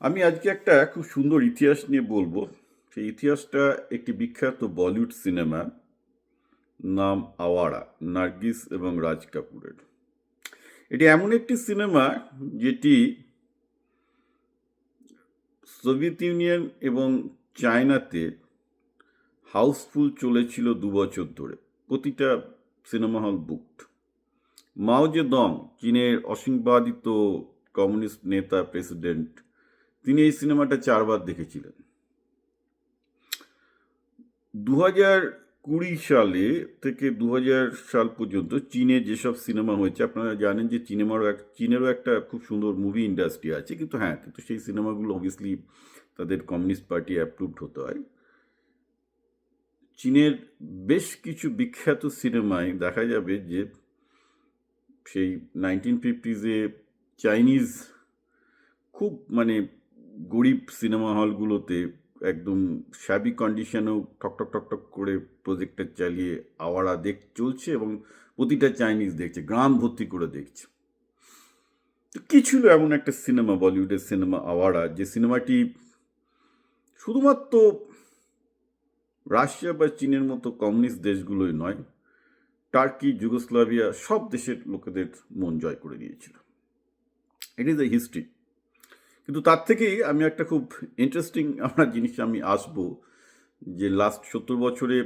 আমি আজকে একটা খুব সুন্দর ইতিহাস নিয়ে বলবো। সেই ইতিহাসটা একটি বিখ্যাত বলিউড সিনেমা, নাম আওয়ারা, নার্গিস এবং রাজ কাপুরের। এটি এমন একটি সিনেমা যেটি সোভিয়েত ইউনিয়ন এবং চায়নাতে হাউসফুল চলেছিল 2 বছর ধরে। প্রতিটা সিনেমা হল বুকড। মাও জেদং, চীনের অসংবাদিত কমিউনিস্ট নেতা, প্রেসিডেন্ট, তিনি এই সিনেমাটা 4বার দেখেছিলেন। 2020 সালে থেকে 2000 সাল পর্যন্ত চীনে যেসব সিনেমা হয়েছে, আপনারা জানেন যে চীনেরও একটা খুব সুন্দর মুভি ইন্ডাস্ট্রি আছে, কিন্তু সেই সিনেমাগুলো অবভিয়াসলি তাদের কমিউনিস্ট পার্টি অ্যাপ্রুভড হতে হয়। চীনের বেশ কিছু বিখ্যাত সিনেমায় দেখা যাবে যে সেই 1950s চাইনিজ খুব গরিব সিনেমা হলগুলোতে একদম শ্যাবি কন্ডিশনেও ঠক ঠক ঠক ঠক করে প্রজেক্টর চালিয়ে আওয়ারা চলছে এবং প্রতিটা চাইনিজ দেখছে, গ্রাম ভর্তি করে দেখছে। তো কি ছিল এমন একটা সিনেমা, বলিউডের সিনেমা আওয়ারা, যে সিনেমাটি শুধুমাত্র রাশিয়া বা চীনের মতো কমিউনিস্ট দেশগুলোই নয়, টার্কি, যুগোস্লাভিয়া, সব দেশের লোকেদের মন জয় করে নিয়েছিল। It is a history. কিন্তু তার থেকেই আমি একটা খুব ইন্টারেস্টিং জিনিস আমি আসবো, যে লাস্ট 70 বছরে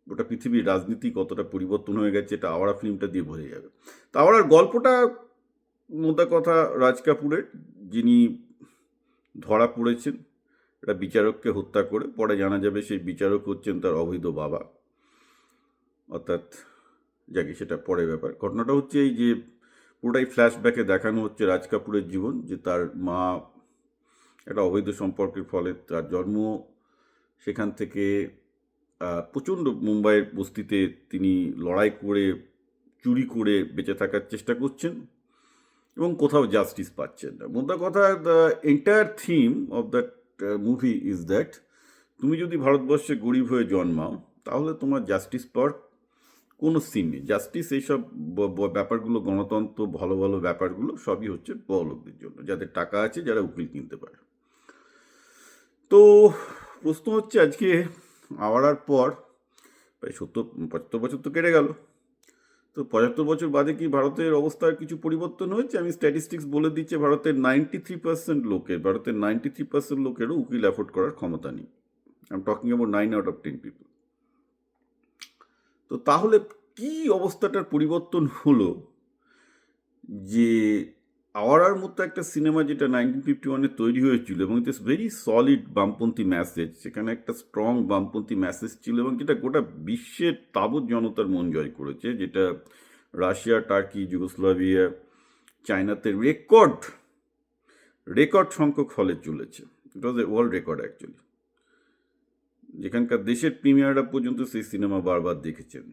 গোটা পৃথিবীর রাজনীতি কতটা পরিবর্তন হয়ে গেছে, এটা আওয়ারা ফিল্মটা দিয়ে বোঝা যাবে। তো আওয়ারার গল্পটা মোদ্দা কথা রাজ কাপুরের, যিনি ধরা পড়েছেন একটা বিচারককে হত্যা করে। পরে জানা যাবে সেই বিচারক হচ্ছেন তার অবৈধ বাবা, অর্থাৎ যাকে, সেটা পরে ব্যাপার। ঘটনাটা হচ্ছে এই যে পুরোটাই ফ্ল্যাশব্যাকে দেখানো হচ্ছে রাজ কাপুরের জীবন, যে তার মা একটা অবৈধ সম্পর্কের ফলে তার জন্ম, সেখান থেকে প্রচণ্ড মুম্বাইয়ের বস্তিতে তিনি লড়াই করে, চুরি করে বেঁচে থাকার চেষ্টা করছেন এবং কোথাও জাস্টিস পাচ্ছেন না। মোদ্দা কথা, the entire theme of that movie is that তুমি যদি ভারতবর্ষে গরিব হয়ে জন্মাও, তাহলে তোমার জাস্টিস পাওয়ার কোনো সিন নেই। জাস্টিস, এইসব ব্যাপারগুলো, গণতন্ত্র, ভালো ভালো ব্যাপারগুলো সবই হচ্ছে বড়লোকদের জন্য, যাদের টাকা আছে, যারা উকিল কিনতে পারে। তো প্রশ্ন হচ্ছে, আজকে আওয়ারার পর প্রায় 70-75 বছর তো কেটে গেল। তো 75 বছর বাদে কি ভারতের অবস্থার কিছু পরিবর্তন হয়েছে? আমি স্ট্যাটিস্টিক্স বলে দিচ্ছি, ভারতের 93% লোকেরও উকিল অ্যাফোর্ড করার ক্ষমতা নেই। I am talking about 9 out of 10 people. তো তাহলে কি অবস্থাটার পরিবর্তন হলো, যে আওয়ারার মতো একটা সিনেমা, যেটা 1951-এ তৈরি হয়েছিল এবং ইট ইস ভেরি সলিড বামপন্থী মেসেজ, সেখানে একটা স্ট্রং বামপন্থী মেসেজ ছিল এবং যেটা গোটা বিশ্বের তাবৎ জনতার মন জয় করেছে, যেটা রাশিয়া, টার্কি, যুগোস্লাভিয়া, চায়নাতে রেকর্ড রেকর্ড সংখ্যক হলে চলেছে। ইট ওয়াজ এ ওয়ার্ল্ড রেকর্ড অ্যাকচুয়ালি, যেখানকার দেশের প্রিমিয়াররা পর্যন্ত সেই সিনেমা বারবার দেখেছেন।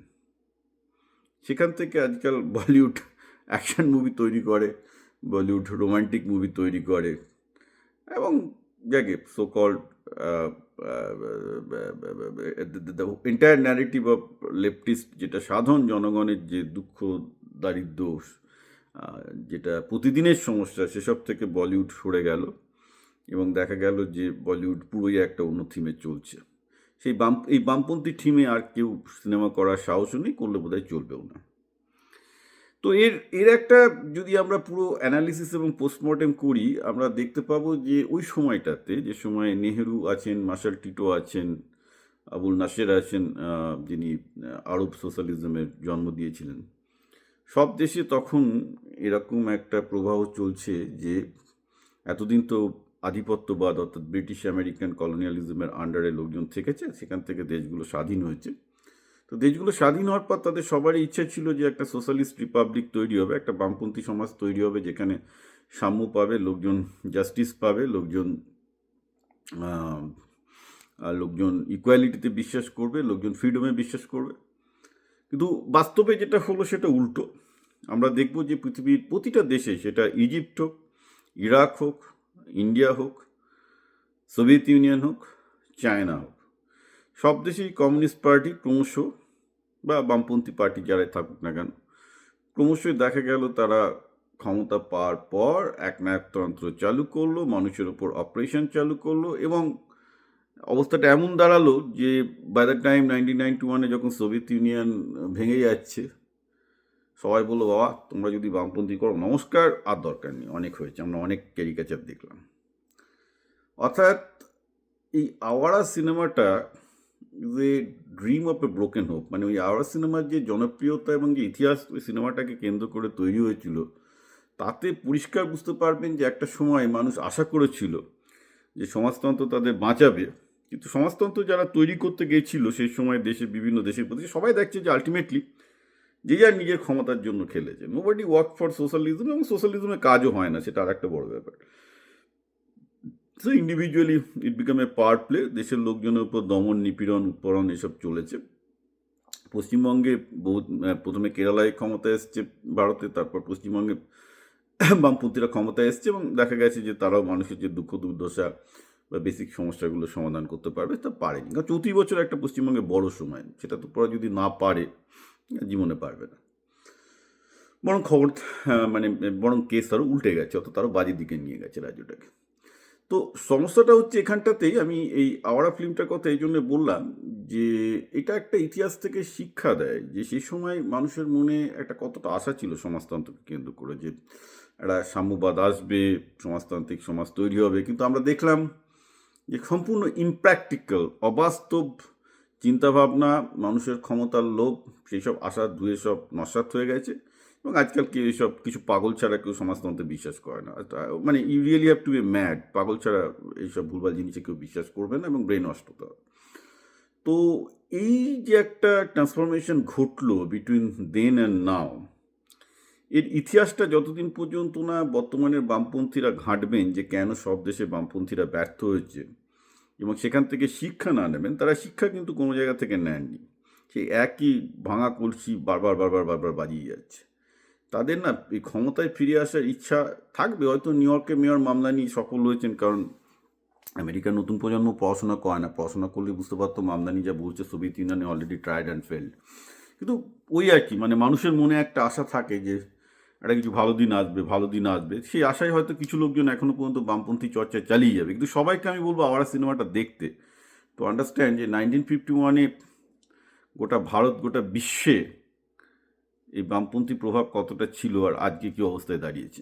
সেখান থেকে আজকাল বলিউড অ্যাকশন মুভি তৈরি করে, বলিউড রোমান্টিক মুভি তৈরি করে, এবং যাকে so called entire narrative of leftist, যেটা সাধারণ জনগণের যে দুঃখ, দারিদ্র, যেটা প্রতিদিনের সমস্যা, সেসব থেকে বলিউড সরে গেল এবং দেখা গেল যে বলিউড পুরোই একটা অন্য থিমে চলছে। এই বামপন্থী থিমে আর কেউ সিনেমা করার সাহসও নেই, করলে বোধহয় চলবেও না। তো এর এর একটা, যদি আমরা পুরো অ্যানালিসিস এবং পোস্টমর্টেম করি, আমরা দেখতে পাবো যে ওই সময়টাতে, যে সময় নেহেরু আছেন, মার্শাল টিটো আছেন, আবুল নাসের আছেন, যিনি আরব সোশ্যালিজমের জন্ম দিয়েছিলেন, সব দেশে তখন এরকম একটা প্রবাহ চলছে যে এতদিন তো আধিপত্যবাদ, অর্থাৎ ব্রিটিশ আমেরিকান কলোনিয়ালিজমের আন্ডারে লোকজন থেকেছে, সেখান থেকে দেশগুলো স্বাধীন হয়েছে। তো দেশগুলো স্বাধীন হওয়ার পর তাদের সবারই ইচ্ছা ছিল যে একটা সোশ্যালিস্ট রিপাবলিক তৈরি হবে, একটা বামপন্থী সমাজ তৈরি হবে, যেখানে সাম্য পাবে লোকজন, জাস্টিস পাবে লোকজন, লোকজন ইকুয়ালিটিতে বিশ্বাস করবে, লোকজন ফ্রিডমে বিশ্বাস করবে। কিন্তু বাস্তবে যেটা হলো সেটা উল্টো। আমরা দেখব যে পৃথিবীর প্রতিটা দেশে, সেটা ইজিপ্ট হোক, ইরাক হোক, ইন্ডিয়া হোক, সোভিয়েত ইউনিয়ন হোক, চায়না হোক, সব দেশেই কমিউনিস্ট পার্টি ক্রমশ, বা বামপন্থী পার্টি যারাই থাকুক না কেন, ক্রমশই দেখা গেল তারা ক্ষমতা পাওয়ার পর একনায়কতন্ত্র চালু করলো, মানুষের ওপর অপারেশন চালু করলো, এবং অবস্থাটা এমন দাঁড়ালো যে বাই দ্য টাইম 1991-এ যখন সোভিয়েত ইউনিয়ন ভেঙে যাচ্ছে, সবাই বললো বাবা তোমরা যদি বামপন্থী করো নমস্কার, আর দরকার নেই, অনেক হয়েছে, আমরা অনেক ক্যারিকেচার দেখলাম। অর্থাৎ এই আওয়ারা সিনেমাটা যে dream of A broken hope, মানে ওই আওয়ারা সিনেমার যে জনপ্রিয়তা এবং যে ইতিহাস ওই সিনেমাটাকে কেন্দ্র করে তৈরি হয়েছিল, তাতে পরিষ্কার বুঝতে পারবেন যে একটা সময় মানুষ আশা করেছিল যে সমাজতন্ত্র তাদের বাঁচাবে, কিন্তু সমাজতন্ত্র যারা তৈরি করতে গিয়েছিল সেই সময় দেশে বিভিন্ন দেশের প্রতি সবাই দেখছে যে আলটিমেটলি যে যার নিজের ক্ষমতার জন্য খেলেছে। নোবডি ওয়ার্ক ফর সোশ্যালিজম, এবং সোশ্যালিজমে কাজও হয় না, সেটা আর একটা বড় ব্যাপার। So individually it become a power play, দেশের লোকজনের উপর দমন, নিপীড়ন, উৎপীড়ন এসব চলেছে। পশ্চিমবঙ্গে প্রথমে কেরালায় ক্ষমতা এসছে ভারতে, তারপর পশ্চিমবঙ্গে বামপন্থীরা ক্ষমতায় এসছে, এবং দেখা গেছে যে তারাও মানুষের যে দুঃখ দুর্দশা বা বেসিক সমস্যাগুলো সমাধান করতে পারবে, তা পারেনি। কারণ 34 বছর একটা পশ্চিমবঙ্গে বড় সময়, সেটা তো পরে যদি না পারে জীবনে পারবে না। বরং বরং কেস আরও উল্টে গেছে, অত তারও বাজের দিকে নিয়ে গেছে রাজ্যটাকে। তো সমস্যাটা হচ্ছে এখানটাতেই, আমি এই আওয়ারা ফিল্মটার কথা এই জন্য বললাম যে এটা একটা ইতিহাস থেকে শিক্ষা দেয় যে সেই সময় মানুষের মনে একটা কতটা আশা ছিল সমাজতন্ত্রকে কেন্দ্র করে, যে একটা সাম্যবাদ আসবে, সমাজতান্ত্রিক সমাজ তৈরি হবে। কিন্তু আমরা দেখলাম যে সম্পূর্ণ ইমপ্র্যাকটিক্যাল, অবাস্তব চিন্তাভাবনা, মানুষের ক্ষমতার লোভ, সেই সব আশা ধুয়ে সব নস্যাৎ হয়ে গেছে। এবং আজকাল কেউ এইসব কিছু পাগল ছাড়া কেউ সমাজতন্ত্রে বিশ্বাস করে না, মানে you really have to be mad, পাগল ছাড়া এইসব ভুলভাল জিনিসে কেউ বিশ্বাস করবে না, এবং ব্রেন ওয়াশ হতে হবে। তো এই যে একটা ট্রান্সফরমেশন ঘটলো বিটুইন দেন অ্যান্ড নাও, এর ইতিহাসটা যতদিন পর্যন্ত না বর্তমানের বামপন্থীরা ঘাঁটবেন যে কেন সব দেশে বামপন্থীরা ব্যর্থ হয়েছে, এবং সেখান থেকে শিক্ষা না নেবেন, তারা শিক্ষা কিন্তু কোনো জায়গা থেকে নেননি, সেই একই ভাঙা কলসি বারবার বারবার বারবার বাজিয়ে যাচ্ছে। তাদের না এই ক্ষমতায় ফিরে আসার ইচ্ছা থাকবে। হয়তো নিউ ইয়র্কে মেয়র মামলানি সফল হয়েছেন, কারণ আমেরিকার নতুন প্রজন্ম পড়াশোনা করে না, পড়াশোনা করলে বুঝতে পারতো মামলানি যা বলছে সোভিয়েত ইউনিয়নে অলরেডি ট্রাইড অ্যান্ড ফেল্ড। কিন্তু ওই আর কি, মানে মানুষের মনে একটা আশা থাকে যে একটা কিছু ভালো দিন আসবে, ভালো দিন আসবে, সেই আশায় হয়তো কিছু লোকজন এখনও পর্যন্ত বামপন্থী চর্চা চালিয়ে যাবে। কিন্তু সবাইকে আমি বলবো আওয়ারা সিনেমাটা দেখতে, তো আন্ডারস্ট্যান্ড যে 1951-এ গোটা ভারত, গোটা বিশ্বে এই বামপন্থী প্রভাব কতটা ছিল, আর আজকে কী অবস্থায় দাঁড়িয়েছে।